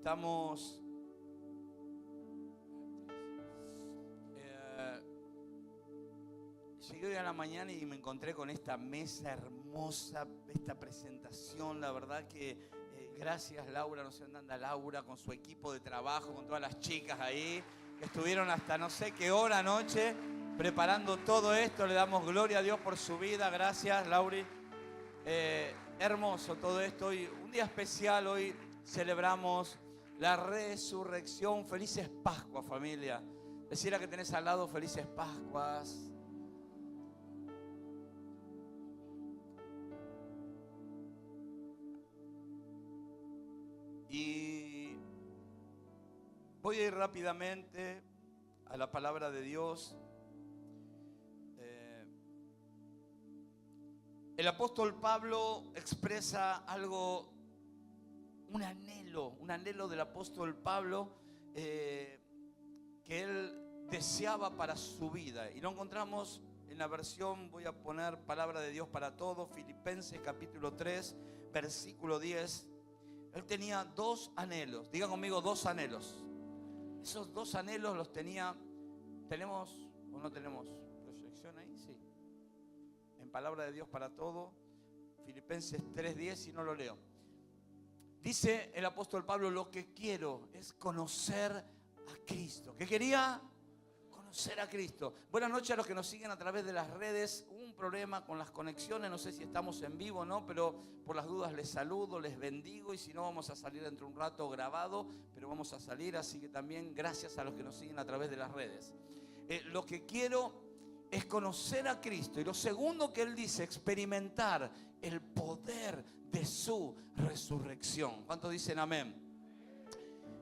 Estamos llegué hoy a la mañana y me encontré con esta mesa hermosa, esta presentación. La verdad que gracias Laura, no sé dónde anda Laura con su equipo de trabajo, con todas las chicas ahí que estuvieron hasta no sé qué hora anoche preparando todo esto. Le damos gloria a Dios por su vida. Gracias Lauri. Hermoso todo esto. Hoy un día especial, hoy celebramos la resurrección. Felices Pascuas, familia. Decirle que tenés al lado felices Pascuas. Y voy a ir rápidamente a la palabra de Dios. El apóstol Pablo expresa algo, un anhelo del apóstol Pablo que él deseaba para su vida. Y lo encontramos en la versión, voy a poner palabra de Dios para todos, Filipenses capítulo 3, versículo 10. Él tenía dos anhelos. Diga conmigo, dos anhelos. Esos dos anhelos los tenía. ¿Tenemos o no tenemos proyección ahí? Sí. En palabra de Dios para todo. Filipenses 3:10, si no lo leo. Dice el apóstol Pablo: lo que quiero es conocer a Cristo. ¿Qué quería? Conocer a Cristo. Buenas noches a los que nos siguen a través de las redes. Hubo un problema con las conexiones, no sé si estamos en vivo o no, pero por las dudas les saludo, les bendigo, y si no vamos a salir dentro de un rato grabado, pero vamos a salir, así que también gracias a los que nos siguen a través de las redes. Lo que quiero es conocer a Cristo, y lo segundo que él dice, experimentar el poder de su resurrección. ¿Cuántos dicen amén?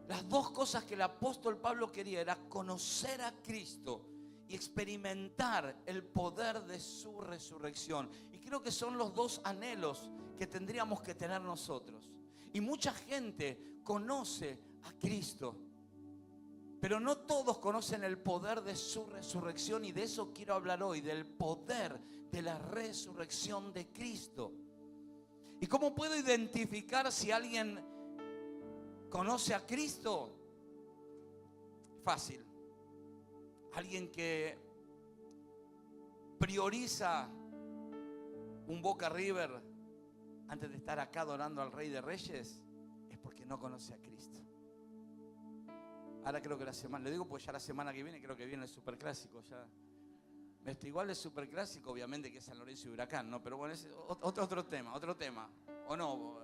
Las dos cosas que el apóstol Pablo quería era conocer a Cristo y experimentar el poder de su resurrección. Y creo que son los dos anhelos que tendríamos que tener nosotros. Y mucha gente conoce a Cristo, pero no todos conocen el poder de su resurrección, y de eso quiero hablar hoy, del poder de la resurrección de Cristo. ¿Y cómo puedo identificar si alguien conoce a Cristo? Fácil. Alguien que prioriza un Boca River antes de estar acá adorando al Rey de Reyes es porque no conoce a Cristo. Ahora creo que la semana, le digo pues ya la semana que viene creo que viene el Superclásico ya. Igual el Superclásico obviamente que es San Lorenzo y Huracán, ¿no? Pero bueno, es otro tema. ¿O no?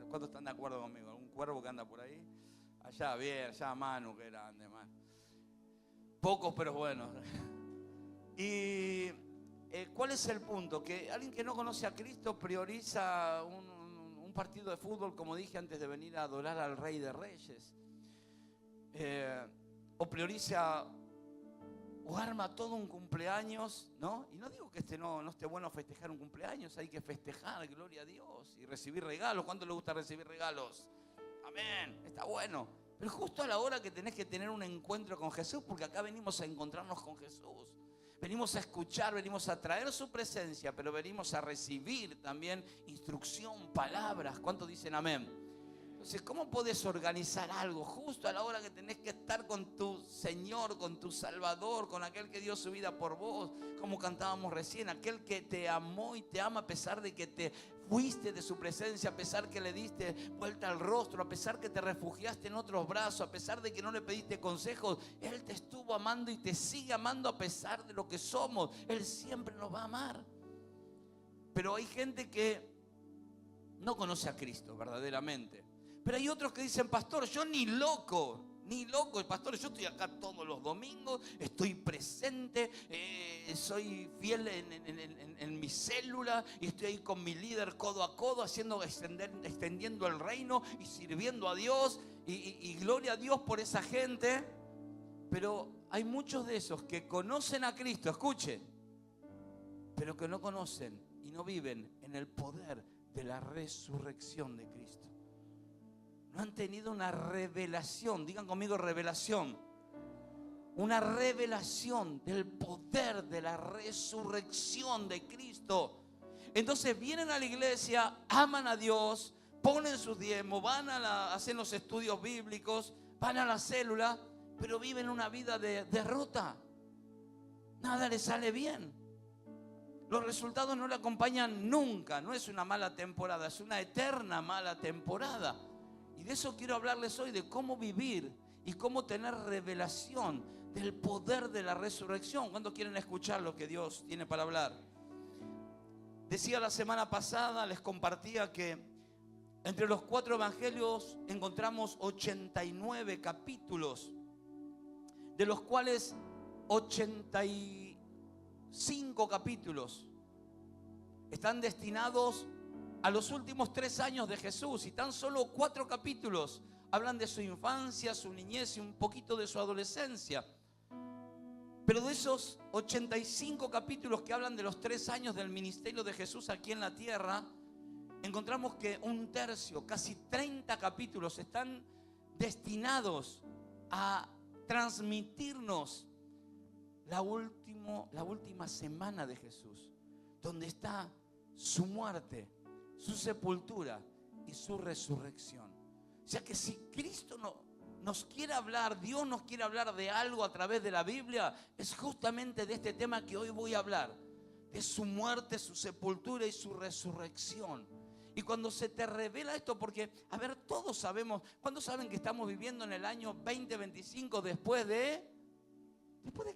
¿Cuántos están de acuerdo conmigo? ¿Algún cuervo que anda por ahí? Allá, bien, allá Manu, que grande, man. Pocos, pero bueno. Y ¿cuál es el punto? Que alguien que no conoce a Cristo prioriza un partido de fútbol, como dije, antes de venir a adorar al Rey de Reyes. O prioriza o arma todo un cumpleaños, ¿no? Y no digo que no esté bueno festejar un cumpleaños, hay que festejar, gloria a Dios, y recibir regalos. ¿Cuánto le gusta recibir regalos? Amén, está bueno. Pero justo a la hora que tenés que tener un encuentro con Jesús, porque acá venimos a encontrarnos con Jesús. Venimos a escuchar, venimos a traer su presencia, pero venimos a recibir también instrucción, palabras. ¿Cuántos dicen amén? Entonces, ¿cómo podés organizar algo justo a la hora que tenés que estar con tu Señor, con tu Salvador, con aquel que dio su vida por vos? Como cantábamos recién, aquel que te amó y te ama a pesar de que te fuiste de su presencia, a pesar que le diste vuelta al rostro, a pesar que te refugiaste en otros brazos, a pesar de que no le pediste consejos. Él te estuvo amando y te sigue amando a pesar de lo que somos. Él siempre nos va a amar. Pero hay gente que no conoce a Cristo verdaderamente. Pero hay otros que dicen: pastor, yo ni loco, pastor, yo estoy acá todos los domingos, estoy presente, soy fiel en mi célula y estoy ahí con mi líder codo a codo, extendiendo el reino y sirviendo a Dios, y gloria a Dios por esa gente. Pero hay muchos de esos que conocen a Cristo, escuchen, pero que no conocen y no viven en el poder de la resurrección de Cristo. No han tenido una revelación, digan conmigo revelación. Una revelación del poder de la resurrección de Cristo. Entonces vienen a la iglesia, aman a Dios, ponen sus diezmos, hacen los estudios bíblicos, van a la célula, pero viven una vida de derrota. Nada les sale bien. Los resultados no le acompañan nunca. No es una mala temporada, es una eterna mala temporada. Y de eso quiero hablarles hoy, de cómo vivir y cómo tener revelación del poder de la resurrección. ¿Cuántos quieren escuchar lo que Dios tiene para hablar? Decía la semana pasada, les compartía que entre los 4 evangelios encontramos 89 capítulos, de los cuales 85 capítulos están destinados a los últimos 3 años de Jesús, y tan solo 4 capítulos hablan de su infancia, su niñez y un poquito de su adolescencia. Pero de esos 85 capítulos que hablan de los 3 años del ministerio de Jesús aquí en la tierra, encontramos que un tercio, casi 30 capítulos, están destinados a transmitirnos la última semana de Jesús, donde está su muerte, su sepultura y su resurrección. O sea que si Cristo nos quiere hablar, Dios nos quiere hablar de algo a través de la Biblia, es justamente de este tema que hoy voy a hablar, de su muerte, su sepultura y su resurrección. Y cuando se te revela esto, porque, a ver, todos sabemos, ¿cuántos saben que estamos viviendo en el año 2025 después de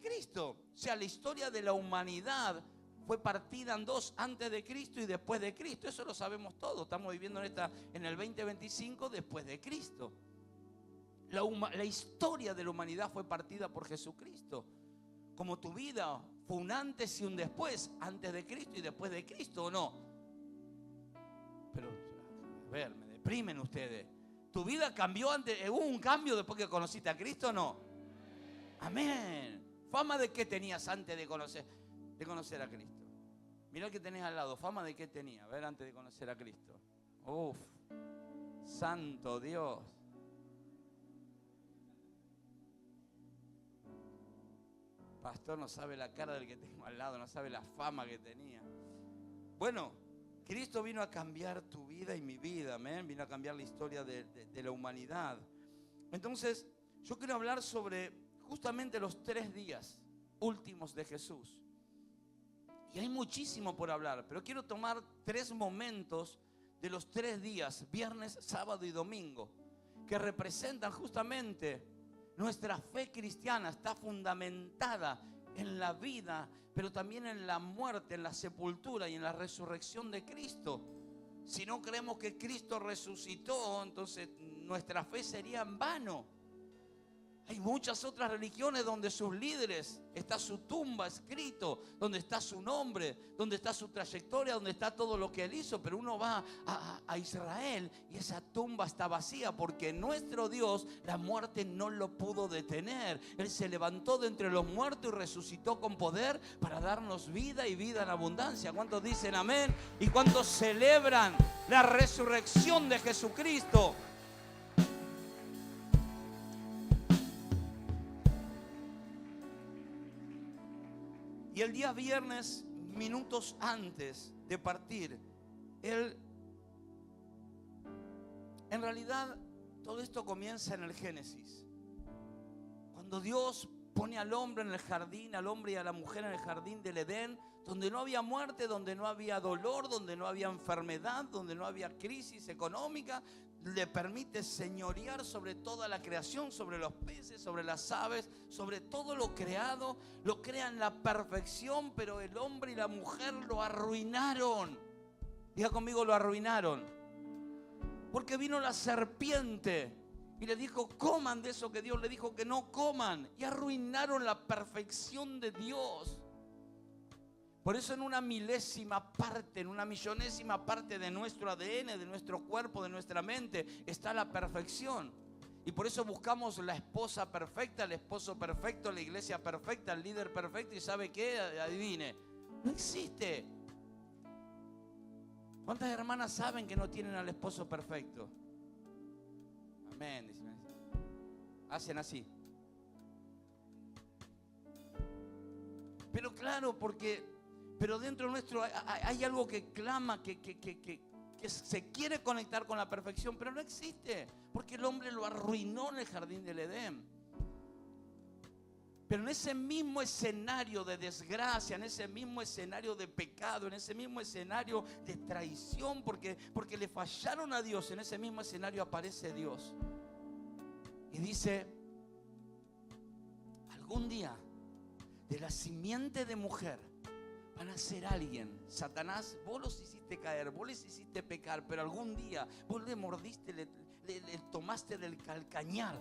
Cristo? O sea, la historia de la humanidad fue partida en 2, antes de Cristo y después de Cristo. Eso lo sabemos todos. Estamos viviendo en el 2025 después de Cristo. La historia de la humanidad fue partida por Jesucristo. Como tu vida fue un antes y un después, antes de Cristo y después de Cristo, ¿o no? Pero, a ver, me deprimen ustedes. ¿Tu vida cambió antes? ¿Hubo un cambio después que conociste a Cristo o no? Amén. ¿Fama de qué tenías antes de conocer a Cristo? Mirá el que tenés al lado. ¿Fama de qué tenía? A ver, antes de conocer a Cristo. Uf, santo Dios. Pastor, no sabe la cara del que tengo al lado, no sabe la fama que tenía. Bueno, Cristo vino a cambiar tu vida y mi vida, amén. Vino a cambiar la historia de la humanidad. Entonces, yo quiero hablar sobre justamente los 3 días últimos de Jesús. Y hay muchísimo por hablar, pero quiero tomar 3 momentos de los 3 días, viernes, sábado y domingo, que representan justamente nuestra fe cristiana. Está fundamentada en la vida, pero también en la muerte, en la sepultura y en la resurrección de Cristo. Si no creemos que Cristo resucitó, entonces nuestra fe sería en vano. Hay muchas otras religiones donde sus líderes, está su tumba escrito, donde está su nombre, donde está su trayectoria, donde está todo lo que él hizo. Pero uno va a Israel y esa tumba está vacía, porque nuestro Dios la muerte no lo pudo detener. Él se levantó de entre los muertos y resucitó con poder para darnos vida y vida en abundancia. ¿Cuántos dicen amén? ¿Y cuántos celebran la resurrección de Jesucristo? Y el día viernes, minutos antes de partir, en realidad todo esto comienza en el Génesis. Cuando Dios pone al hombre en el jardín, al hombre y a la mujer en el jardín del Edén, donde no había muerte, donde no había dolor, donde no había enfermedad, donde no había crisis económica, le permite señorear sobre toda la creación, sobre los peces, sobre las aves, sobre todo lo creado. Lo crea en la perfección, pero el hombre y la mujer lo arruinaron. Diga conmigo, lo arruinaron. Porque vino la serpiente y le dijo, coman de eso que Dios le dijo que no coman. Y arruinaron la perfección de Dios. Por eso en una milésima parte, en una millonésima parte de nuestro ADN, de nuestro cuerpo, de nuestra mente, está la perfección. Y por eso buscamos la esposa perfecta, el esposo perfecto, la iglesia perfecta, el líder perfecto. ¿Y sabe qué? Adivine, no existe. ¿Cuántas hermanas saben que no tienen al esposo perfecto? Amén. Hacen así. Pero claro, pero dentro nuestro hay algo que clama, que que se quiere conectar con la perfección, pero no existe, porque el hombre lo arruinó en el jardín del Edén. Pero en ese mismo escenario de desgracia, en ese mismo escenario de pecado, en ese mismo escenario de traición, porque le fallaron a Dios, en ese mismo escenario aparece Dios. Y dice, algún día de la simiente de mujer van a ser alguien. Satanás, vos los hiciste caer, vos les hiciste pecar, pero algún día vos le mordiste, le tomaste del calcañar,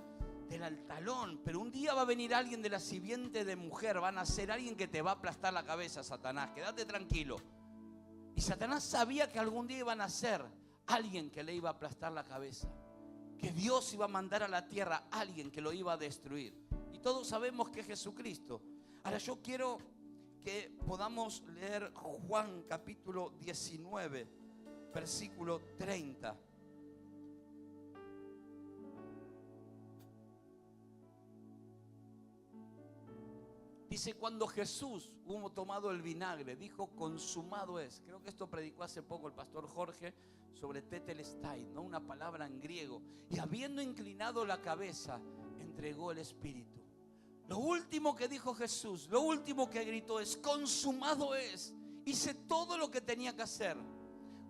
del talón, pero un día va a venir alguien de la simiente de mujer, van a ser alguien que te va a aplastar la cabeza, Satanás, quédate tranquilo. Y Satanás sabía que algún día iban a ser alguien que le iba a aplastar la cabeza, que Dios iba a mandar a la tierra a alguien que lo iba a destruir. Y todos sabemos que es Jesucristo. Ahora yo quiero que podamos leer Juan capítulo 19, versículo 30. Dice, cuando Jesús hubo tomado el vinagre, dijo, consumado es. Creo que esto predicó hace poco el pastor Jorge sobre tetelestai, ¿no? Una palabra en griego. Y habiendo inclinado la cabeza, entregó el espíritu. Lo último que dijo Jesús, lo último que gritó es, consumado es. Hice todo lo que tenía que hacer.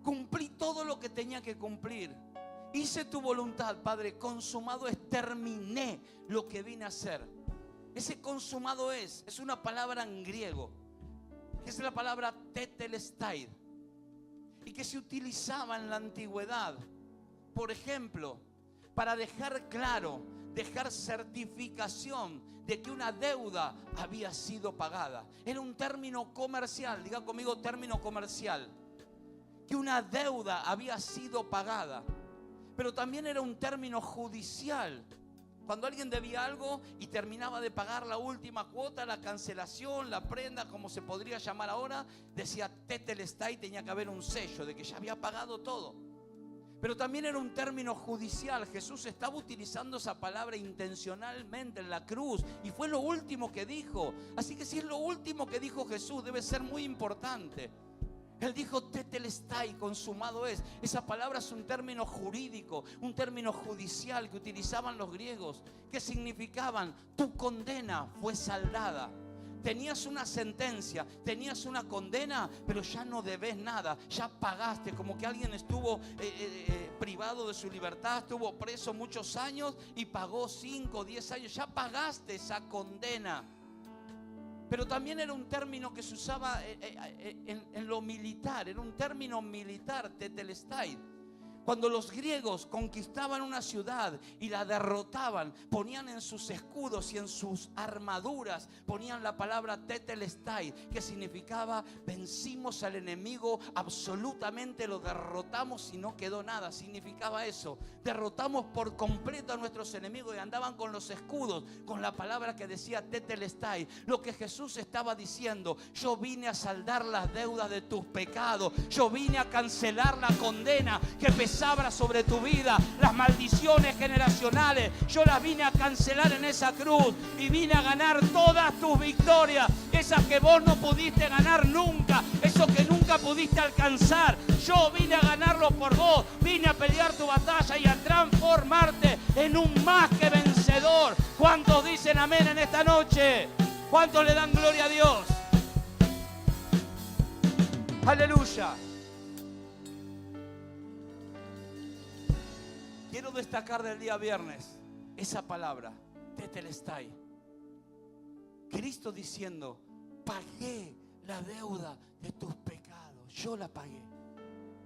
Cumplí todo lo que tenía que cumplir. Hice tu voluntad, Padre. Consumado es, terminé lo que vine a hacer. Ese consumado es una palabra en griego, que es la palabra tetelestai, y que se utilizaba en la antigüedad, por ejemplo, para dejar claro, dejar certificación de que una deuda había sido pagada. Era un término comercial, diga conmigo término comercial, que una deuda había sido pagada, pero también era un término judicial. Cuando alguien debía algo y terminaba de pagar la última cuota, la cancelación, la prenda, como se podría llamar ahora, decía tetelestai, tenía que haber un sello de que ya había pagado todo. Pero también era un término judicial. Jesús estaba utilizando esa palabra intencionalmente en la cruz y fue lo último que dijo. Así que si es lo último que dijo Jesús, debe ser muy importante. Él dijo tetelestai, consumado es. Esa palabra es un término jurídico, un término judicial que utilizaban los griegos, que significaban tu condena fue saldada. Tenías una sentencia, tenías una condena, pero ya no debes nada, ya pagaste. Como que alguien estuvo privado de su libertad, estuvo preso muchos años y pagó 5 o 10 años, ya pagaste esa condena. Pero también era un término que se usaba en lo militar, era un término militar, tetelestai. Cuando los griegos conquistaban una ciudad y la derrotaban, ponían en sus escudos y en sus armaduras, ponían la palabra tetelestai, que significaba vencimos al enemigo, absolutamente lo derrotamos y no quedó nada. Significaba eso, derrotamos por completo a nuestros enemigos, y andaban con los escudos, con la palabra que decía tetelestai. Lo que Jesús estaba diciendo, yo vine a saldar las deudas de tus pecados, yo vine a cancelar la condena que pesaba sobre tu vida, las maldiciones generacionales, yo las vine a cancelar en esa cruz y vine a ganar todas tus victorias, esas que vos no pudiste ganar nunca, eso que nunca pudiste alcanzar. Yo vine a ganarlo por vos, vine a pelear tu batalla y a transformarte en un más que vencedor. ¿Cuántos dicen amén en esta noche? ¿Cuántos le dan gloria a Dios? Aleluya. Quiero destacar del día viernes esa palabra, tetelestai. Cristo diciendo, pagué la deuda de tus pecados. Yo la pagué.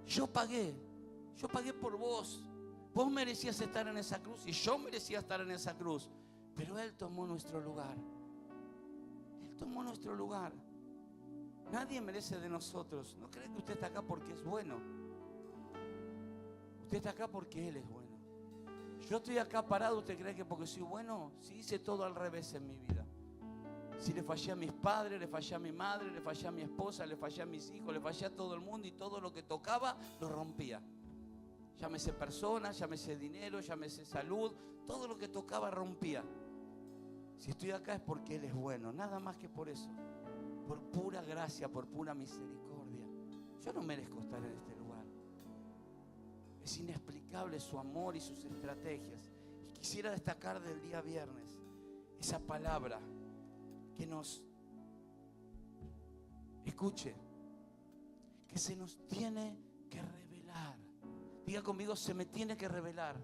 Yo pagué por vos. Vos merecías estar en esa cruz y yo merecía estar en esa cruz. Pero Él tomó nuestro lugar. Él tomó nuestro lugar. Nadie merece de nosotros. No cree que usted está acá porque es bueno. Usted está acá porque Él es bueno. Yo estoy acá parado, ¿usted cree que porque soy bueno? Sí, hice todo al revés en mi vida. Si le fallé a mis padres, le fallé a mi madre, le fallé a mi esposa, le fallé a mis hijos, le fallé a todo el mundo, y todo lo que tocaba lo rompía. Llámese personas, llámese dinero, llámese salud, todo lo que tocaba rompía. Si estoy acá es porque Él es bueno, nada más que por eso. Por pura gracia, por pura misericordia. Yo no merezco estar en este lugar. Es inexplicable su amor y sus estrategias. Y quisiera destacar del día viernes esa palabra que nos, escuche, que se nos tiene que revelar. Diga conmigo, se me tiene que revelar.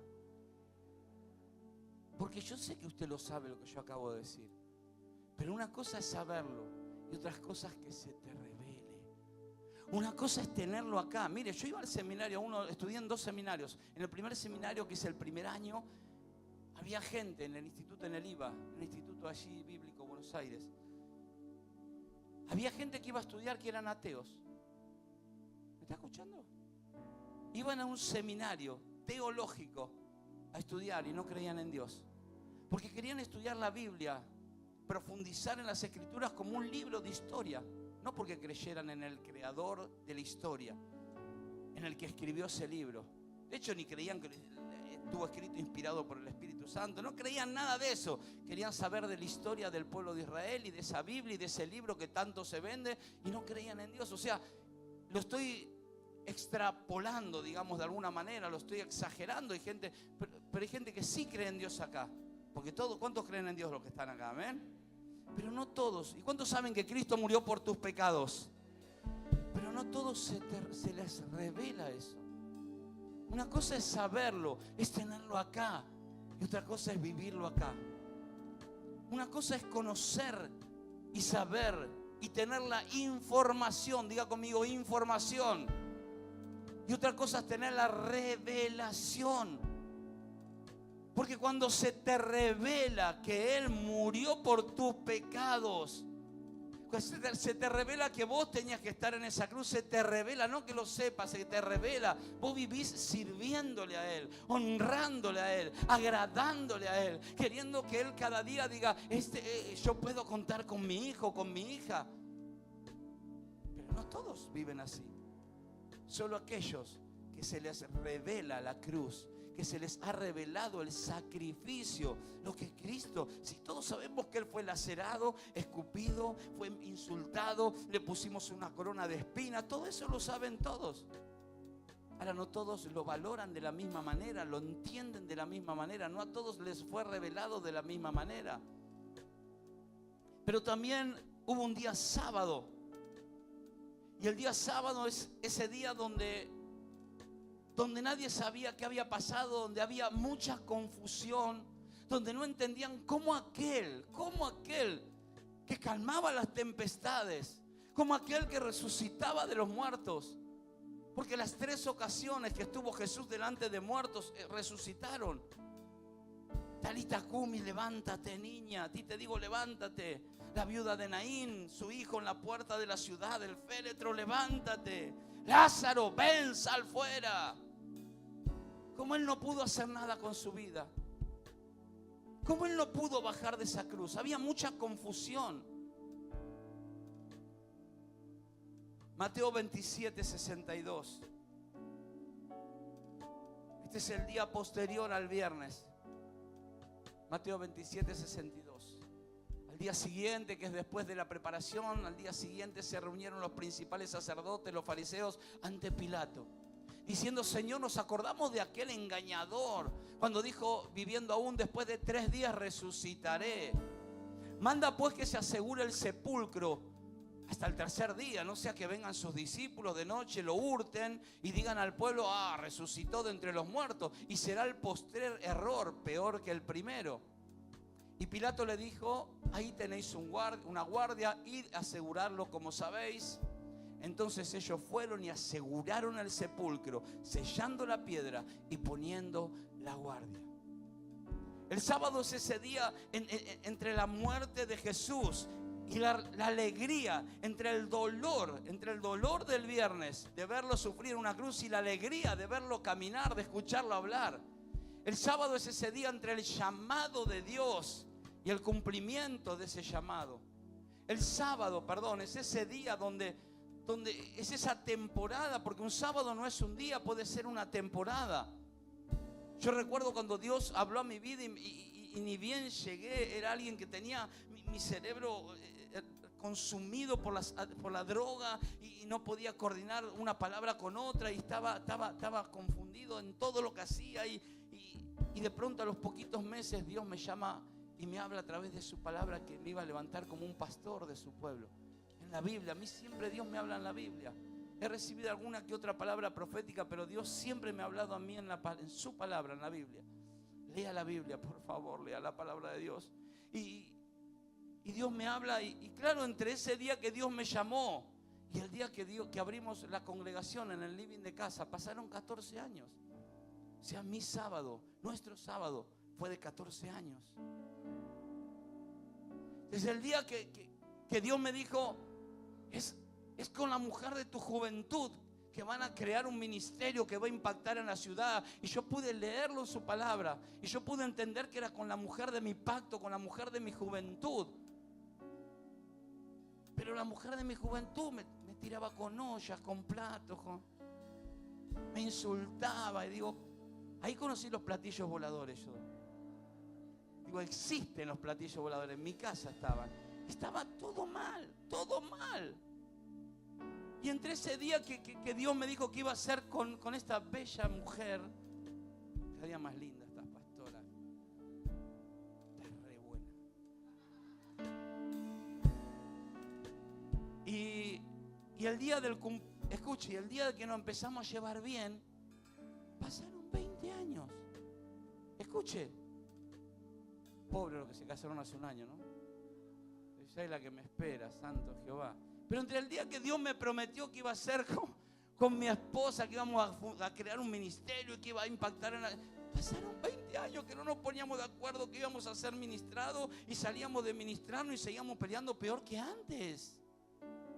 Porque yo sé que usted lo sabe lo que yo acabo de decir. Pero una cosa es saberlo y otras cosas que se te revele. Una cosa es tenerlo acá. Mire, yo iba al seminario, estudié en 2 seminarios. En el primer seminario, que hice el primer año, había gente en el instituto, en el IVA, en el instituto allí bíblico, Buenos Aires. Había gente que iba a estudiar que eran ateos. ¿Me está escuchando? Iban a un seminario teológico a estudiar y no creían en Dios. Porque querían estudiar la Biblia, profundizar en las Escrituras como un libro de historia. No porque creyeran en el creador de la historia, en el que escribió ese libro. De hecho, ni creían que estuvo escrito inspirado por el Espíritu Santo. No creían nada de eso. Querían saber de la historia del pueblo de Israel y de esa Biblia y de ese libro que tanto se vende. Y no creían en Dios. O sea, lo estoy extrapolando, digamos, de alguna manera. Lo estoy exagerando. Pero hay gente que sí cree en Dios acá. Porque ¿cuántos creen en Dios los que están acá? Amén. Pero no todos. ¿Y cuántos saben que Cristo murió por tus pecados? Pero no todos se les revela eso. Una cosa es saberlo, es tenerlo acá. Y otra cosa es vivirlo acá. Una cosa es conocer y saber y tener la información. Diga conmigo, información. Y otra cosa es tener la revelación. Porque cuando se te revela que Él murió por tus pecados, se te revela que vos tenías que estar en esa cruz, se te revela, no que lo sepas, se te revela. Vos vivís sirviéndole a Él, honrándole a Él, agradándole a Él, queriendo que Él cada día diga, yo puedo contar con mi hijo, con mi hija. Pero no todos viven así. Solo aquellos que se les revela la cruz, que se les ha revelado el sacrificio, lo que Cristo, si todos sabemos que Él fue lacerado, escupido, fue insultado, le pusimos una corona de espinas, todo eso lo saben todos. Ahora no todos lo valoran de la misma manera, lo entienden de la misma manera, no a todos les fue revelado de la misma manera. Pero también hubo un día sábado, y el día sábado es ese día donde nadie sabía qué había pasado, donde había mucha confusión, donde no entendían cómo aquel que calmaba las tempestades, como aquel que resucitaba de los muertos, porque las 3 ocasiones que estuvo Jesús delante de muertos resucitaron. Talita Cumi, levántate, niña, a ti te digo levántate. La viuda de Naín, su hijo en la puerta de la ciudad, el féretro, levántate. Lázaro, ven, sal fuera. Como Él no pudo hacer nada con su vida, como Él no pudo bajar de esa cruz, había mucha confusión. Mateo 27, 62. Este es el día posterior al viernes. Mateo 27, 62. Al día siguiente, que es después de la preparación, al día siguiente se reunieron los principales sacerdotes, los fariseos, ante Pilato, diciendo: Señor, nos acordamos de aquel engañador cuando dijo, viviendo aún, después de 3 días resucitaré. Manda pues que se asegure el sepulcro hasta el 3er día, no sea que vengan sus discípulos de noche, lo hurten y digan al pueblo: resucitó de entre los muertos, y será el postrer error peor que el primero. Y Pilato le dijo: ahí tenéis una guardia, id a asegurarlo como sabéis. Entonces ellos fueron y aseguraron el sepulcro, sellando la piedra y poniendo la guardia. El sábado es ese día entre la muerte de Jesús y la alegría, entre el dolor del viernes, de verlo sufrir una cruz, y la alegría de verlo caminar, de escucharlo hablar. El sábado es ese día entre el llamado de Dios y el cumplimiento de ese llamado. El sábado, es ese día donde es esa temporada, porque un sábado no es un día, puede ser una temporada. Yo recuerdo cuando Dios habló a mi vida y ni bien llegué, era alguien que tenía mi cerebro consumido por la droga y no podía coordinar una palabra con otra y estaba confundido en todo lo que hacía y de pronto a los poquitos meses Dios me llama y me habla a través de su palabra que me iba a levantar como un pastor de su pueblo. En la Biblia, a mí siempre Dios me habla en la Biblia. He recibido alguna que otra palabra profética, pero Dios siempre me ha hablado a mí en su palabra, en la Biblia. Lea la Biblia, por favor, lea la palabra de Dios. Y Dios me habla y claro, entre ese día que Dios me llamó y el día que abrimos la congregación en el living de casa, pasaron 14 años. O sea, mi sábado, nuestro sábado, fue de 14 años. Desde el día que Dios me dijo, es con la mujer de tu juventud que van a crear un ministerio que va a impactar en la ciudad. Y yo pude leerlo en su palabra. Y yo pude entender que era con la mujer de mi pacto, con la mujer de mi juventud. Pero la mujer de mi juventud me tiraba con ollas, con platos, me insultaba. Y digo, ahí conocí los platillos voladores yo. Digo, existen los platillos voladores. En mi casa estaban. Estaba todo mal, todo mal. Y entre ese día que Dios me dijo que iba a hacer con esta bella mujer, cada día más linda esta pastora, está re buena. Y el día escuche, el día que nos empezamos a llevar bien, pasaron 20 años. Escuche, pobre los que se casaron hace un año, ¿no? Ella es la que me espera, santo Jehová. Pero entre el día que Dios me prometió que iba a hacer con mi esposa, que íbamos a crear un ministerio y que iba a impactar pasaron 20 años que no nos poníamos de acuerdo que íbamos a ser ministrados y salíamos de ministrarnos y seguíamos peleando peor que antes.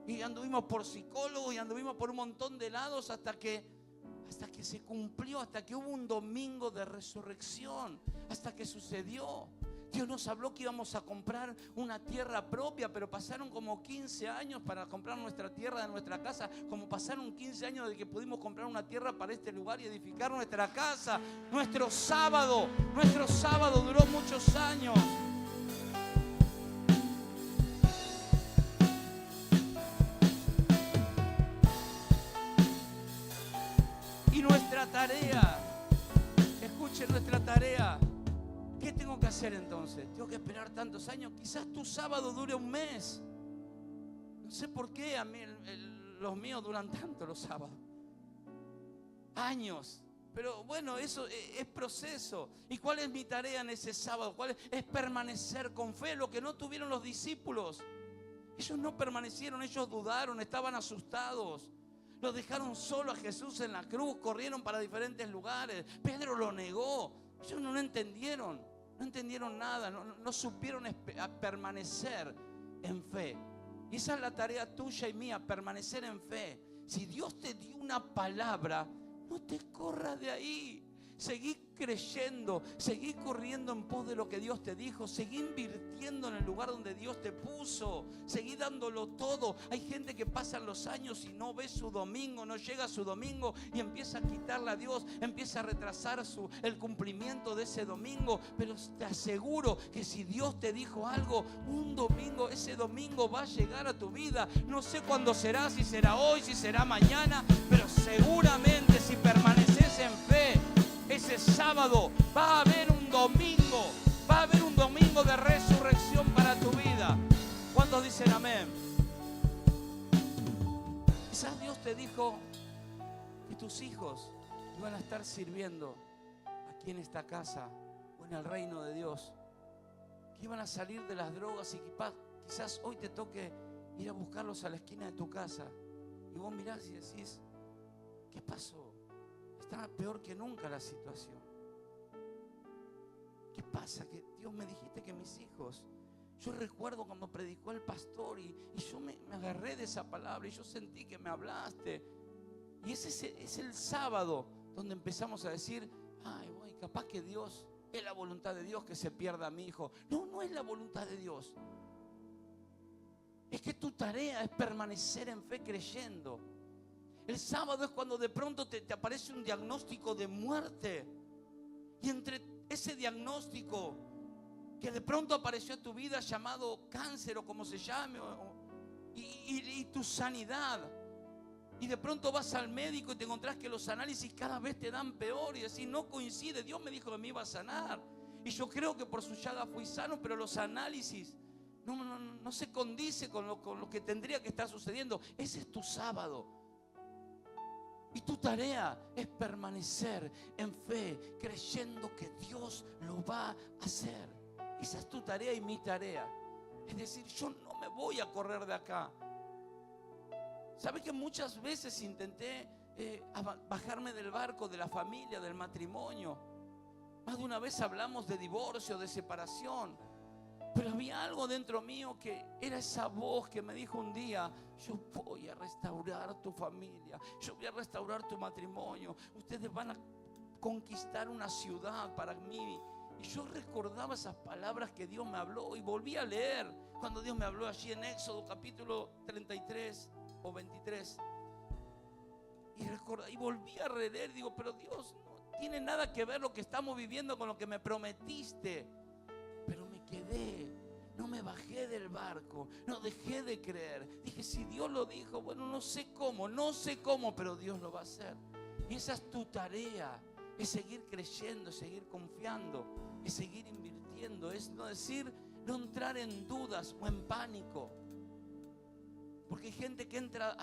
Y anduvimos por psicólogos y anduvimos por un montón de lados hasta que se cumplió, hasta que hubo un domingo de resurrección, hasta que sucedió. Dios nos habló que íbamos a comprar una tierra propia, pero pasaron como 15 años para comprar nuestra tierra de nuestra casa, como pasaron 15 años de que pudimos comprar una tierra para este lugar y edificar nuestra casa. Nuestro sábado duró muchos años. Y nuestra tarea, escuchen nuestra tarea. ¿Qué tengo que hacer entonces? ¿Tengo que esperar tantos años? Quizás tu sábado dure un mes. No sé por qué a mí los míos duran tanto los sábados. Años. Pero bueno, eso es proceso. ¿Y cuál es mi tarea en ese sábado? Es permanecer con fe, lo que no tuvieron los discípulos. Ellos no permanecieron, ellos dudaron, estaban asustados. Lo dejaron solo a Jesús en la cruz, corrieron para diferentes lugares. Pedro lo negó. Ellos no entendieron. No entendieron nada, no supieron permanecer en fe. Y esa es la tarea tuya y mía, permanecer en fe. Si Dios te dio una palabra, no te corras de ahí. Seguí creyendo, seguí corriendo en pos de lo que Dios te dijo, seguí invirtiendo en el lugar donde Dios te puso, seguí dándolo todo. Hay gente que pasan los años y no ve su domingo, no llega a su domingo y empieza a quitarle a Dios, empieza a retrasar el cumplimiento de ese domingo. Pero te aseguro que si Dios te dijo algo, un domingo, ese domingo va a llegar a tu vida. No sé cuándo será, si será hoy, si será mañana, pero seguramente si permaneces en fe, ese sábado va a haber un domingo, va a haber un domingo de resurrección para tu vida. ¿Cuántos dicen amén? Quizás Dios te dijo que tus hijos iban a estar sirviendo aquí en esta casa o en el reino de Dios, que iban a salir de las drogas y quizás hoy te toque ir a buscarlos a la esquina de tu casa y vos mirás y decís, ¿qué pasó? Está peor que nunca la situación. ¿Qué pasa? Que Dios me dijiste que mis hijos. Yo recuerdo cuando predicó el pastor y yo me agarré de esa palabra y yo sentí que me hablaste. Y ese es el sábado donde empezamos a decir, ay, güey, capaz que Dios, es la voluntad de Dios que se pierda a mi hijo. No, no es la voluntad de Dios. Es que tu tarea es permanecer en fe creyendo. El sábado es cuando de pronto te aparece un diagnóstico de muerte. Y entre ese diagnóstico que de pronto apareció a tu vida llamado cáncer o como se llame, y tu sanidad. Y de pronto vas al médico y te encontrás que los análisis cada vez te dan peor y decís, no coincide, Dios me dijo que me iba a sanar. Y yo creo que por su llaga fui sano, pero los análisis no se condice con lo que tendría que estar sucediendo. Ese es tu sábado. Y tu tarea es permanecer en fe, creyendo que Dios lo va a hacer. Esa es tu tarea y mi tarea. Es decir, yo no me voy a correr de acá. ¿Sabe que muchas veces intenté bajarme del barco de la familia, del matrimonio? Más de una vez hablamos de divorcio, de separación. Pero había algo dentro mío que era esa voz que me dijo un día: yo voy a restaurar tu familia, yo voy a restaurar tu matrimonio, ustedes van a conquistar una ciudad para mí. Y yo recordaba esas palabras que Dios me habló y volví a leer cuando Dios me habló allí en Éxodo capítulo 33 o 23. Y volví a releer, digo, pero Dios, no tiene nada que ver lo que estamos viviendo con lo que me prometiste. Pero me quedé, no me bajé del barco, no dejé de creer. Dije, si Dios lo dijo, bueno, no sé cómo, pero Dios lo va a hacer. Y esa es tu tarea, es seguir creyendo, es seguir confiando, es seguir invirtiendo, es no entrar en dudas o en pánico. Porque hay gente que entra,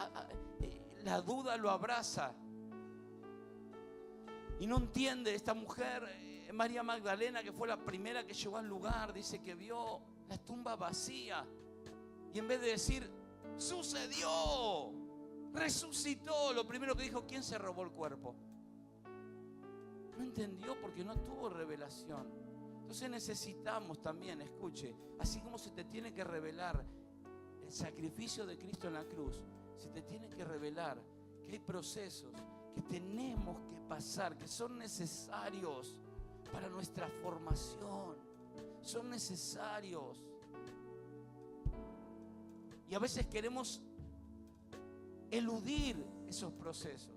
la duda lo abraza y no entiende. Esta mujer, María Magdalena, que fue la primera que llegó al lugar, dice que vio la tumba vacía y en vez de decir, sucedió, resucitó, lo primero que dijo, ¿quién se robó el cuerpo? No entendió porque no tuvo revelación. Entonces necesitamos también, escuche, así como se te tiene que revelar el sacrificio de Cristo en la cruz, se te tiene que revelar que hay procesos que tenemos que pasar, que son necesarios para nuestra formación, son necesarios. Y a veces queremos eludir esos procesos,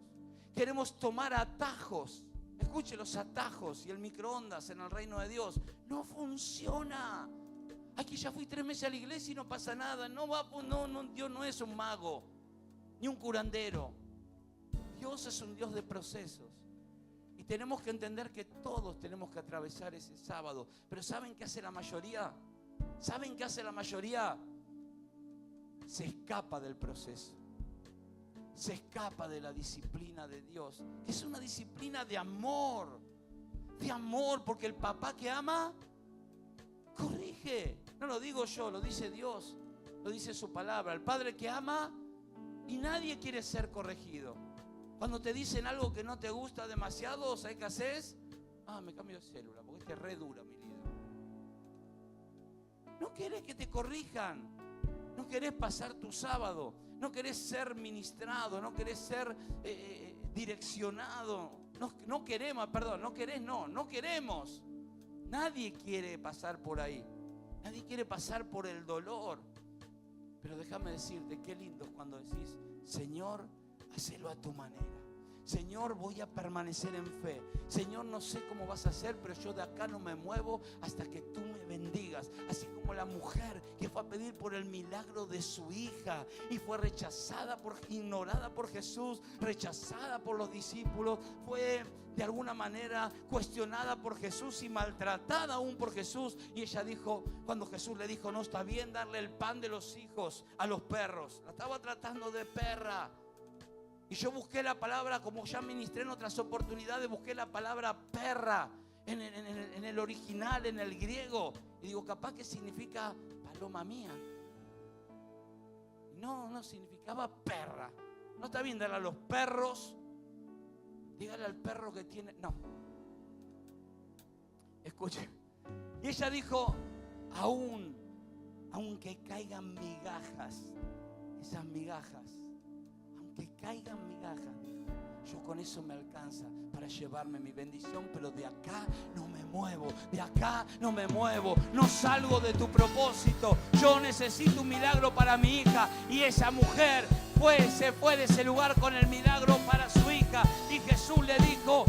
queremos tomar atajos. Escuche, los atajos y el microondas en el reino de Dios no funciona. Aquí ya fui 3 meses a la iglesia y no pasa nada. No, Dios no es un mago ni un curandero. Dios es un Dios de procesos. Y tenemos que entender que todos tenemos que atravesar ese sábado. Pero ¿saben qué hace la mayoría? ¿Saben qué hace la mayoría? Se escapa del proceso. Se escapa de la disciplina de Dios, que es una disciplina de amor, porque el papá que ama, corrige. No lo digo yo, lo dice Dios, lo dice su palabra. El padre que ama y nadie quiere ser corregido. Cuando te dicen algo que no te gusta demasiado, ¿sabes qué haces? Me cambio de célula, porque esta es re dura, mi vida. No querés que te corrijan, no querés pasar tu sábado, no querés ser ministrado, no querés ser direccionado. No queremos. Nadie quiere pasar por ahí. Nadie quiere pasar por el dolor. Pero déjame decirte, qué lindo es cuando decís, Señor, hacelo a tu manera. Señor, voy a permanecer en fe. Señor, no sé cómo vas a hacer, pero yo de acá no me muevo hasta que tú me bendigas. Así como la mujer que fue a pedir por el milagro de su hija y fue ignorada por Jesús, rechazada por los discípulos, fue de alguna manera cuestionada por Jesús y maltratada aún por Jesús. Y ella dijo, cuando Jesús le dijo, no está bien darle el pan de los hijos a los perros, la estaba tratando de perra. Y yo busqué la palabra, como ya ministré en otras oportunidades, busqué la palabra perra en el original, en el griego. Y digo, capaz que significa paloma mía. No, significaba perra. No está bien darle a los perros. Dígale al perro que tiene... No. Escuche. Y ella dijo, aunque caigan migajas, esas migajas, que caigan migajas, yo con eso me alcanza para llevarme mi bendición, pero de acá no me muevo, no salgo de tu propósito. Yo necesito un milagro para mi hija, y esa mujer se fue de ese lugar con el milagro para su hija, y Jesús le dijo,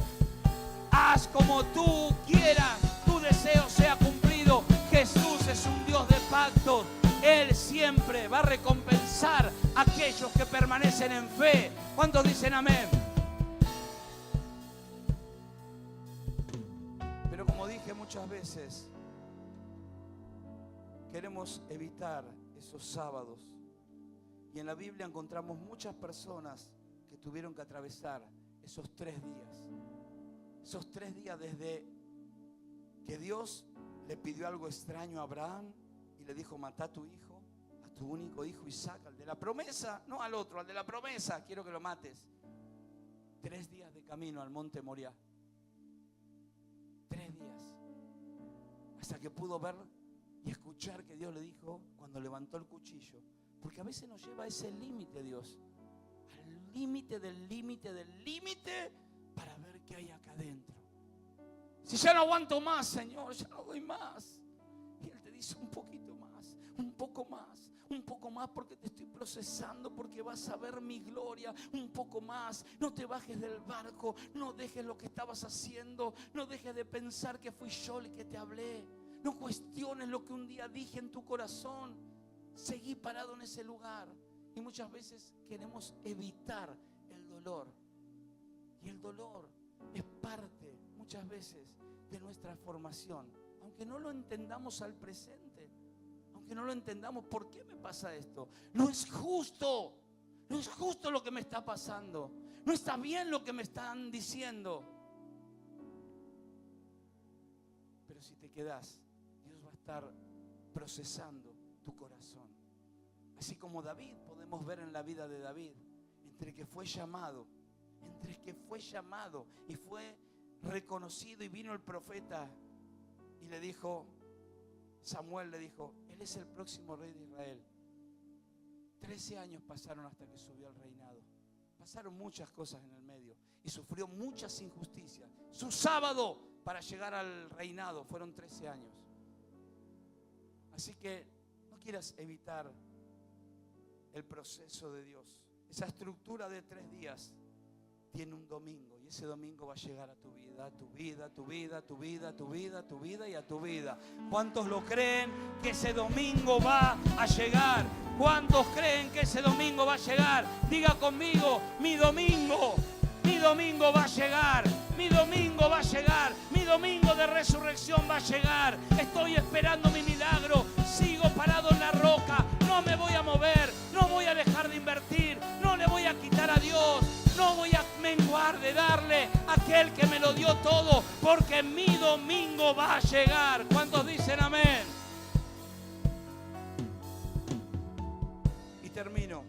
haz como tú quieras, tu deseo sea cumplido. Jesús es un Dios de pactos. Él siempre va a recompensar permanecen en fe. ¿Cuántos dicen amén? Pero como dije muchas veces, queremos evitar esos sábados. Y en la Biblia encontramos muchas personas que tuvieron que atravesar esos 3 días. Esos 3 días desde que Dios le pidió algo extraño a Abraham y le dijo: mata a tu hijo, a tu único hijo Isaac, al de la promesa, no al otro, al de la promesa, quiero que lo mates. 3 días de camino al monte Moriah. 3 días. Hasta que pudo ver y escuchar que Dios le dijo cuando levantó el cuchillo. Porque a veces nos lleva a ese límite Dios. Al límite del límite del límite para ver qué hay acá adentro. Si ya no aguanto más, Señor, ya no doy más. Y Él te dice: un poquito más, un poco más, un poco más, porque te estoy procesando, porque vas a ver mi gloria. Un poco más. No te bajes del barco, no dejes lo que estabas haciendo, no dejes de pensar que fui yo el que te hablé. No cuestiones lo que un día dije en tu corazón. Seguí parado en ese lugar. Y muchas veces queremos evitar el dolor. Y el dolor es parte muchas veces de nuestra formación. Aunque no lo entendamos al presente, aunque no lo entendamos, ¿por qué me pasa esto? No es justo. No es justo lo que me está pasando. No está bien lo que me están diciendo. Pero si te quedas, Dios va a estar procesando tu corazón. Así como David, podemos ver en la vida de David, entre que fue llamado y fue reconocido, y vino el profeta y le dijo, Samuel le dijo: él es el próximo rey de Israel. 13 años pasaron hasta que subió al reinado. Pasaron muchas cosas en el medio y sufrió muchas injusticias. Su sábado para llegar al reinado fueron 13 años. Así que no quieras evitar el proceso de Dios. Esa estructura de 3 días tiene un domingo, y ese domingo va a llegar a tu vida, a tu vida, a tu vida, a tu vida, a tu vida, a tu vida y a tu vida. ¿Cuántos lo creen que ese domingo va a llegar? ¿Cuántos creen que ese domingo va a llegar? Diga conmigo: mi domingo va a llegar. Mi domingo va a llegar. Mi domingo de resurrección va a llegar. Estoy esperando mi milagro. Sigo parado en la roca. No me voy a mover. No voy a dejar de invertir. No le voy a quitar a Dios. No voy a menguar de darle a aquel que me lo dio todo. Porque mi domingo va a llegar. ¿Cuántos dicen amén? Y termino.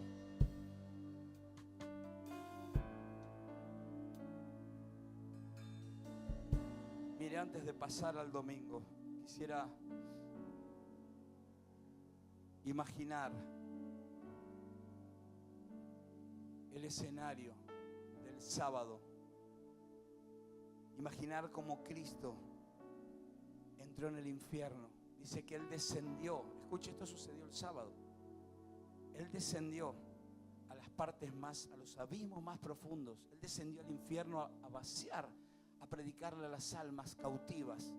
Mire, antes de pasar al domingo, quisiera imaginar el escenario del sábado. Imaginar cómo Cristo entró en el infierno. Dice que Él descendió. Escuche, esto sucedió el sábado. Él descendió a las partes más, a los abismos más profundos. Él descendió al infierno a vaciar, a predicarle a las almas cautivas.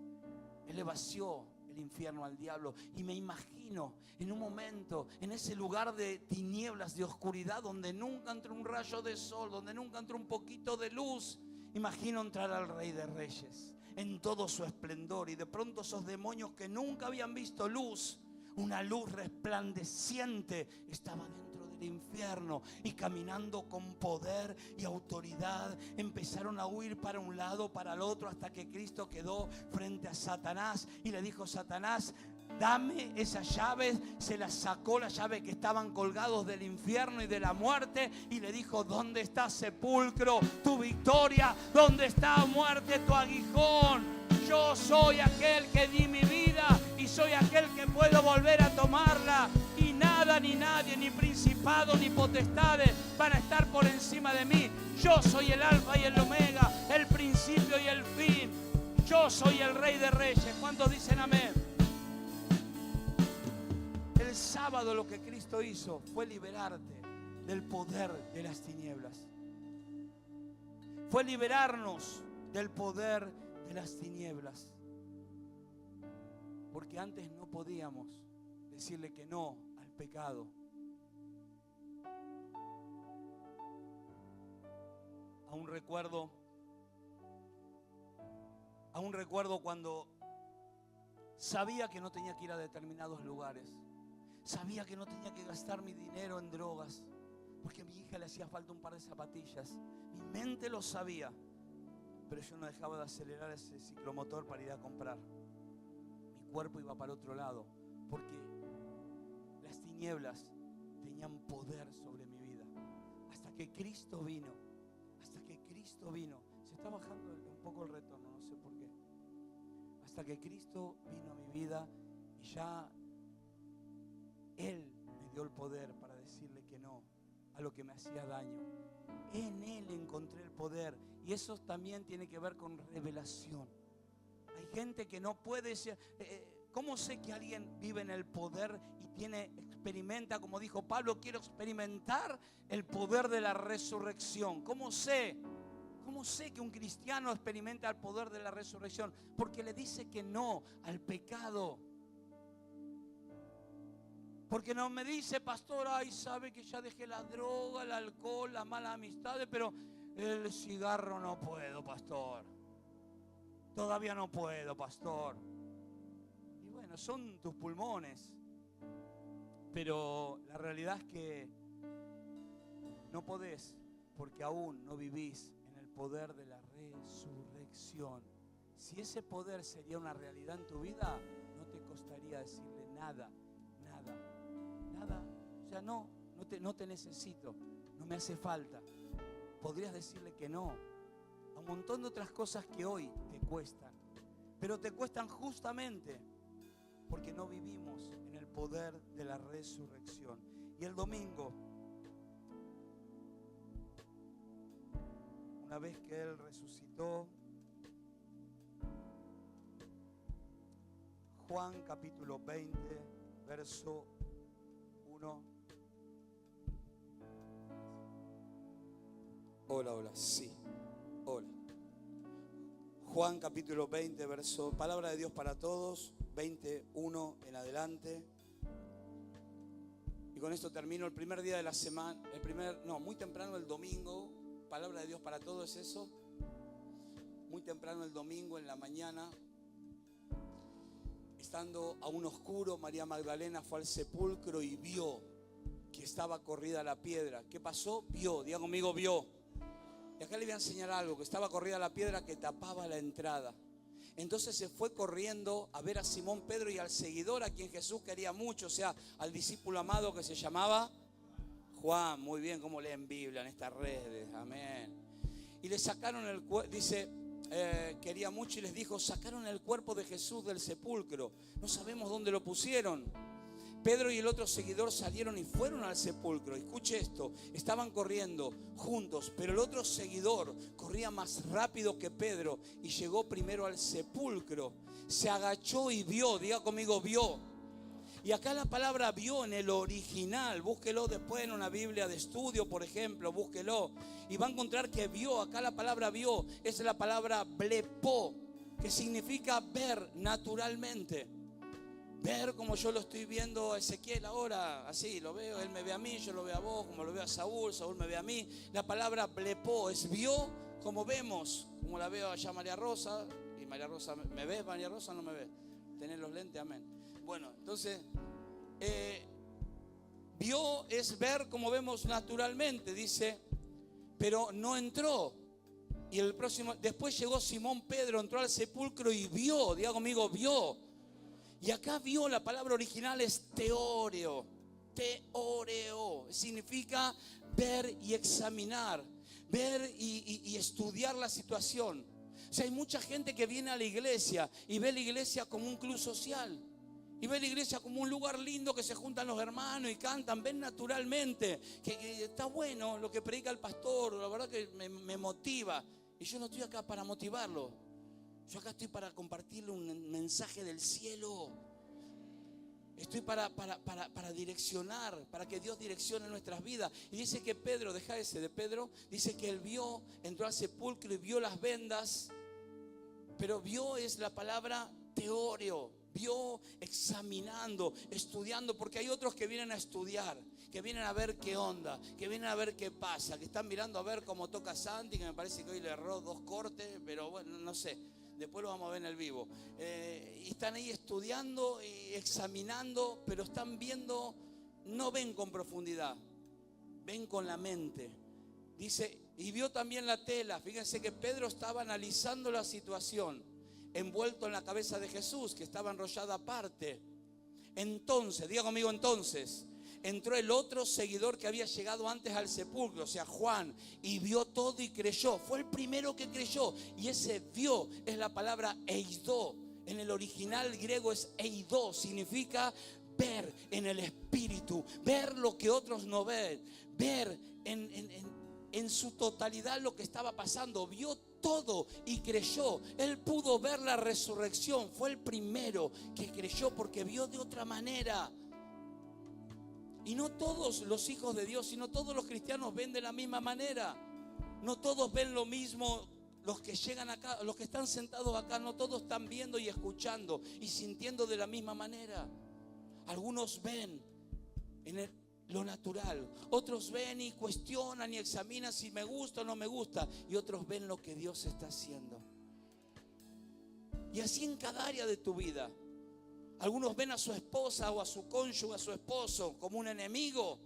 Él le vació el infierno al diablo. Y me imagino en un momento, en ese lugar de tinieblas, de oscuridad, donde nunca entró un rayo de sol, donde nunca entró un poquito de luz. Imagino entrar al Rey de Reyes en todo su esplendor, y de pronto esos demonios que nunca habían visto luz, una luz resplandeciente, estaba dentro del infierno, y caminando con poder y autoridad empezaron a huir para un lado, para el otro, hasta que Cristo quedó frente a Satanás y le dijo: Satanás, dame esas llaves. Se las sacó, las llaves que estaban colgados del infierno y de la muerte, y le dijo: ¿dónde está, sepulcro, tu victoria? ¿Dónde está, muerte, tu aguijón? Yo soy aquel que di mi vida y soy aquel que puedo volver a tomarla, y nada ni nadie, ni principado ni potestades van a estar por encima de mí. Yo soy el alfa y el omega, el principio y el fin. Yo soy el Rey de Reyes. ¿Cuántos dicen amén? El sábado lo que Cristo hizo fue liberarte del poder de las tinieblas. Fue liberarnos del poder de las tinieblas. Porque antes no podíamos decirle que no al pecado. Aún recuerdo cuando sabía que no tenía que ir a determinados lugares. Sabía que no tenía que gastar mi dinero en drogas, porque a mi hija le hacía falta un par de zapatillas. Mi mente lo sabía, pero yo no dejaba de acelerar ese ciclomotor para ir a comprar. Mi cuerpo iba para otro lado, porque las tinieblas tenían poder sobre mi vida. Hasta que Cristo vino. Se está bajando un poco el retorno, no sé por qué. Hasta que Cristo vino a mi vida y ya Él me dio el poder para decirle que no a lo que me hacía daño. En Él encontré el poder, y eso también tiene que ver con revelación. Hay gente que no puede ser. ¿Cómo sé que alguien vive en el poder y experimenta, como dijo Pablo, quiero experimentar el poder de la resurrección? ¿Cómo sé que un cristiano experimenta el poder de la resurrección? Porque le dice que no al pecado. Porque no me dice, pastor, ay, sabe que ya dejé la droga, el alcohol, las malas amistades, pero el cigarro no puedo, pastor. Todavía no puedo, pastor. Y bueno, son tus pulmones. Pero la realidad es que no podés, porque aún no vivís en el poder de la resurrección. Si ese poder sería una realidad en tu vida, no te costaría decirle nada. O sea, no te necesito, no me hace falta. Podrías decirle que no a un montón de otras cosas que hoy te cuestan, pero te cuestan justamente porque no vivimos en el poder de la resurrección. Y el domingo, una vez que Él resucitó, Juan capítulo 20, verso 1. Hola, sí, hola. Juan capítulo 20, verso, palabra de Dios para todos, 21 en adelante. Y con esto termino el primer día de la semana, muy temprano el domingo, palabra de Dios para todos es eso. Muy temprano el domingo en la mañana, estando aún oscuro, María Magdalena fue al sepulcro y vio que estaba corrida la piedra. ¿Qué pasó? Vio, diga conmigo, vio. Y acá le voy a enseñar algo, que estaba corrida la piedra que tapaba la entrada. Entonces se fue corriendo a ver a Simón Pedro y al seguidor a quien Jesús quería mucho, o sea, al discípulo amado que se llamaba Juan. Muy bien, cómo leen Biblia en estas redes, amén. Y le sacaron el cuerpo, dice, quería mucho y les dijo, sacaron el cuerpo de Jesús del sepulcro. No sabemos dónde lo pusieron. Pedro y el otro seguidor salieron y fueron al sepulcro. Escuche esto, estaban corriendo juntos, pero el otro seguidor corría más rápido que Pedro y llegó primero al sepulcro. Se agachó y vio, diga conmigo, vio. Y acá la palabra vio en el original, búsquelo después en una Biblia de estudio, por ejemplo, búsquelo. Y va a encontrar que vio, acá la palabra vio es la palabra blepó, que significa ver naturalmente. Ver como yo lo estoy viendo a Ezequiel ahora, así lo veo, él me ve a mí, yo lo veo a vos, como lo veo a Saúl, Saúl me ve a mí. La palabra blepó es vio como vemos, como la veo allá María Rosa. Y María Rosa, ¿me ves María Rosa o no me ves? ¿Tenés los lentes? Amén. Bueno, entonces, vio es ver como vemos naturalmente, dice, pero no entró. Y después llegó Simón Pedro, entró al sepulcro y vio, diga conmigo, vio. Y acá vio, la palabra original es teoreo. Teoreo significa ver y examinar, ver y estudiar la situación. O sea, hay mucha gente que viene a la iglesia y ve la iglesia como un club social. Y ve la iglesia como un lugar lindo que se juntan los hermanos y cantan, ven naturalmente, que está bueno lo que predica el pastor, la verdad que me motiva. Y yo no estoy acá para motivarlo. Yo acá estoy para compartirle un mensaje del cielo. Estoy para direccionar, para que Dios direccione nuestras vidas. Y dice que Pedro, deja ese de Pedro, dice que él vio, entró al sepulcro y vio las vendas. Pero vio es la palabra teoreo. vio examinando, estudiando, porque hay otros que vienen a estudiar, que vienen a ver qué onda, que vienen a ver qué pasa, que están mirando a ver cómo toca Santi, que me parece que hoy le erró 2 cortes, pero bueno, no sé, después lo vamos a ver en el vivo. Y están ahí estudiando y examinando, pero están viendo, no ven con profundidad, ven con la mente. Dice, y vio también la tela. Fíjense que Pedro estaba analizando la situación, envuelto en la cabeza de Jesús, que estaba enrollada aparte. Entonces, diga conmigo, entonces entró el otro seguidor que había llegado antes al sepulcro, o sea, Juan, y vio todo y creyó. Fue el primero que creyó. Y ese vio es la palabra eidó. En el original griego es eidó, significa ver en el espíritu, ver lo que otros no ven, ver en su totalidad lo que estaba pasando. Vio todo y creyó. Él pudo ver la resurrección. Fue el primero que creyó porque vio de otra manera. Y no todos los hijos de Dios, sino todos los cristianos ven de la misma manera. No todos ven lo mismo. Los que llegan acá, los que están sentados acá, no todos están viendo y escuchando y sintiendo de la misma manera. Algunos ven en lo natural, otros ven y cuestionan y examinan si me gusta o no me gusta, y otros ven lo que Dios está haciendo. Y así en cada área de tu vida. Algunos ven a su esposa o a su cónyuge, a su esposo, como un enemigo.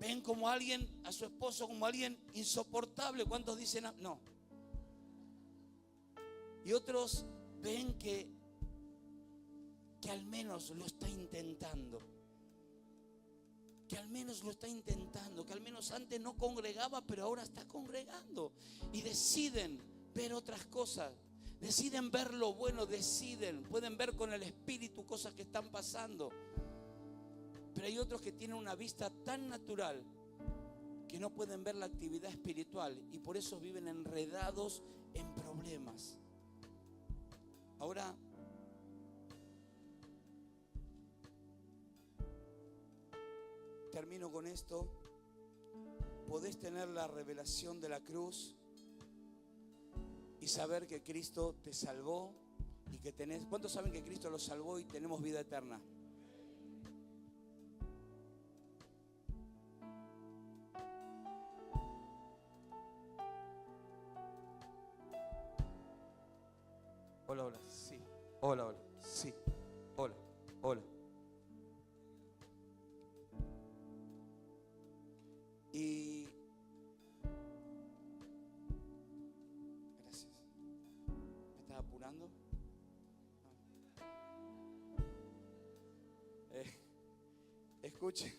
Ven como alguien, a su esposo como alguien insoportable. ¿Cuántos dicen no? Y otros ven que al menos lo está intentando. Que al menos lo está intentando. Que al menos antes no congregaba, pero ahora está congregando. Y deciden ver otras cosas. Deciden ver lo bueno, pueden ver con el espíritu cosas que están pasando. Pero hay otros que tienen una vista tan natural que no pueden ver la actividad espiritual y por eso viven enredados en problemas. Ahora, termino con esto. Podés tener la revelación de la cruz y saber que Cristo te salvó y que tenés... ¿Cuántos saben que Cristo los salvó y tenemos vida eterna? Hola, hola, sí. Hola, hola, sí. Hola, hola. Y gracias. ¿Me estás apurando? Escuchen.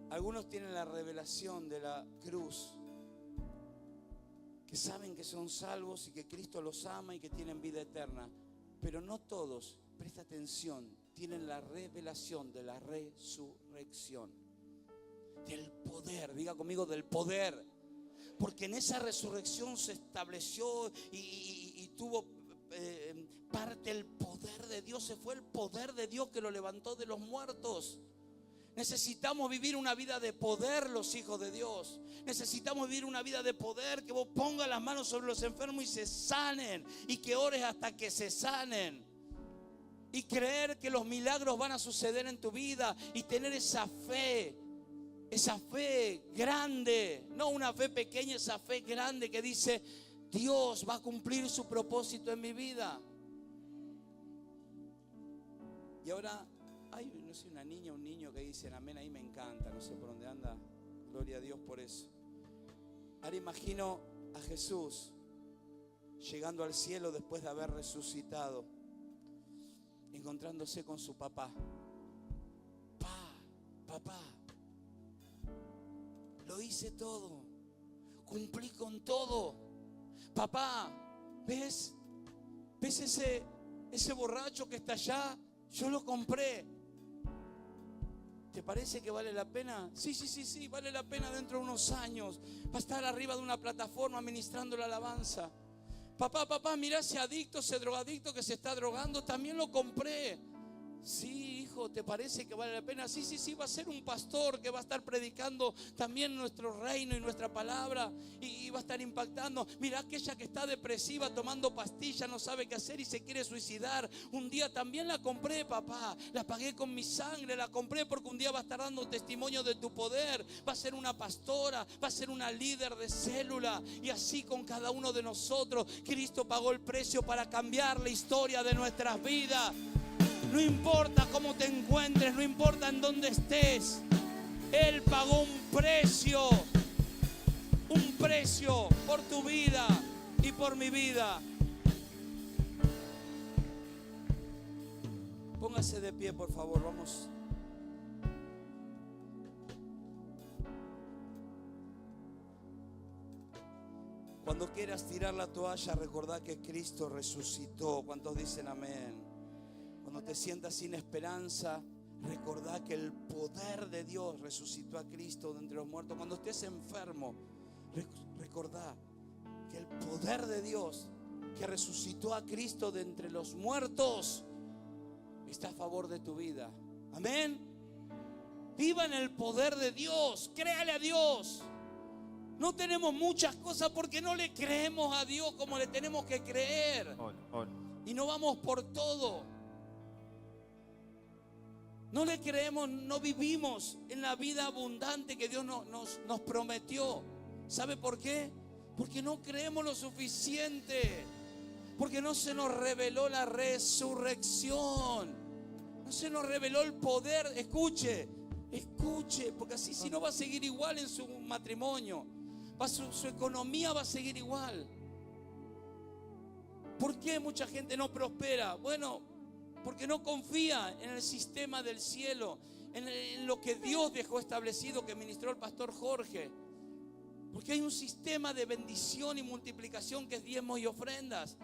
Algunos tienen la revelación de la cruz, que saben que son salvos y que Cristo los ama y que tienen vida eterna. Pero no todos, presta atención, tienen la revelación de la resurrección. Del poder, diga conmigo, del poder. Porque en esa resurrección se estableció y tuvo parte el poder de Dios. Se fue el poder de Dios que lo levantó de los muertos. Necesitamos vivir una vida de poder, los hijos de Dios. Necesitamos vivir una vida de poder, que vos pongas las manos sobre los enfermos y se sanen, y que ores hasta que se sanen. Y creer que los milagros van a suceder en tu vida y tener esa fe grande, no una fe pequeña, esa fe grande que dice: Dios va a cumplir su propósito en mi vida. Y ahora hay, no sé, una niña, un niño que dicen amén, ahí me encanta, no sé por dónde anda, gloria a Dios por eso. Ahora imagino a Jesús llegando al cielo después de haber resucitado, encontrándose con su papá. Papá, lo hice todo, cumplí con todo. Papá, ¿ves ese borracho que está allá? Yo lo compré. ¿Te parece que vale la pena? Sí, vale la pena. Dentro de unos años va a estar arriba de una plataforma ministrando la alabanza. Papá, mirá ese adicto, ese drogadicto que se está drogando, también lo compré. Sí, hijo, ¿te parece que vale la pena? Sí, sí, sí, va a ser un pastor que va a estar predicando también nuestro reino y nuestra palabra y va a estar impactando. Mira, aquella que está depresiva tomando pastillas, no sabe qué hacer y se quiere suicidar. Un día también la compré, papá, la pagué con mi sangre, la compré porque un día va a estar dando testimonio de tu poder. Va a ser una pastora, va a ser una líder de célula, y así con cada uno de nosotros. Cristo pagó el precio para cambiar la historia de nuestras vidas. No importa cómo te encuentres, no importa en dónde estés, Él pagó un precio por tu vida y por mi vida. Póngase de pie, por favor, vamos. Cuando quieras tirar la toalla, recordá que Cristo resucitó. ¿Cuántos dicen amén? Cuando te sientas sin esperanza, recordá que el poder de Dios resucitó a Cristo de entre los muertos. Cuando estés enfermo, recordá que el poder de Dios que resucitó a Cristo de entre los muertos está a favor de tu vida. Amén. Viva en el poder de Dios. Créale a Dios. No tenemos muchas cosas porque no le creemos a Dios como le tenemos que creer. Y no vamos por todo. No le creemos, no vivimos en la vida abundante que Dios nos prometió. ¿Sabe por qué? Porque no creemos lo suficiente. Porque no se nos reveló la resurrección. No se nos reveló el poder. Escuche, porque así si no va a seguir igual en su matrimonio. Su economía va a seguir igual. ¿Por qué mucha gente no prospera? Bueno, porque no confía en el sistema del cielo, en lo que Dios dejó establecido, que ministró el pastor Jorge. Porque hay un sistema de bendición y multiplicación que es diezmos y ofrendas.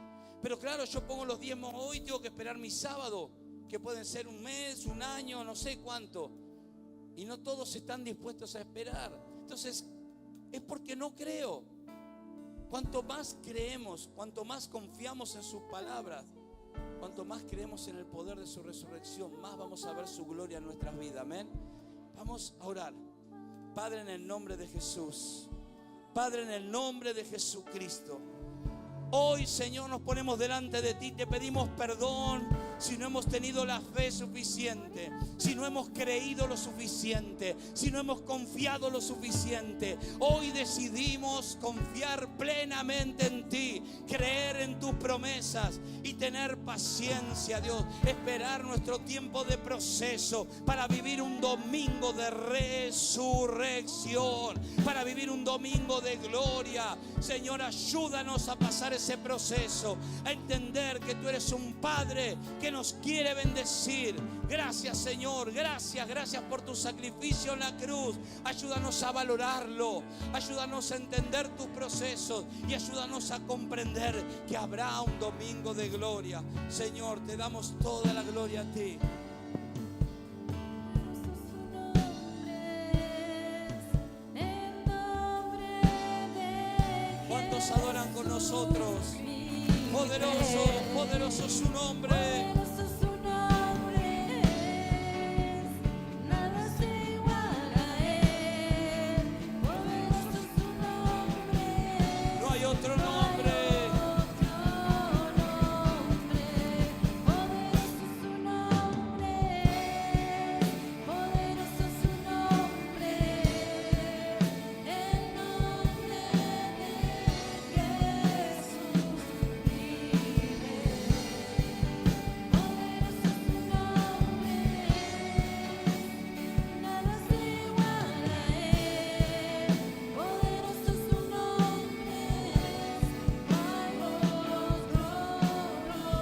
Pero claro, yo pongo los diezmos hoy, tengo que esperar mi sábado, que pueden ser un mes, un año, no sé cuánto. Y no todos están dispuestos a esperar. Entonces, es porque no creo. Cuanto más creemos, cuanto más confiamos en sus palabras, cuanto más creemos en el poder de su resurrección, más vamos a ver su gloria en nuestras vidas. Amén. Vamos a orar. Padre, en el nombre de Jesús. Padre, en el nombre de Jesucristo. Hoy, Señor, nos ponemos delante de ti. Te pedimos perdón si no hemos tenido la fe suficiente, si no hemos creído lo suficiente, si no hemos confiado lo suficiente. Hoy decidimos confiar plenamente en ti, creer en tus promesas y tener paciencia, Dios. Esperar nuestro tiempo de proceso para vivir un domingo de resurrección, para vivir un domingo de gloria. Señor, ayúdanos a pasar ese proceso, a entender que tú eres un Padre que nos quiere bendecir. Gracias, Señor, gracias por tu sacrificio en la cruz. Ayúdanos a valorarlo, ayúdanos a entender tus procesos y ayúdanos a comprender que habrá un domingo de gloria. Señor, te damos toda la gloria a ti. ¿Cuántos adoran con nosotros? Poderoso, poderoso su nombre.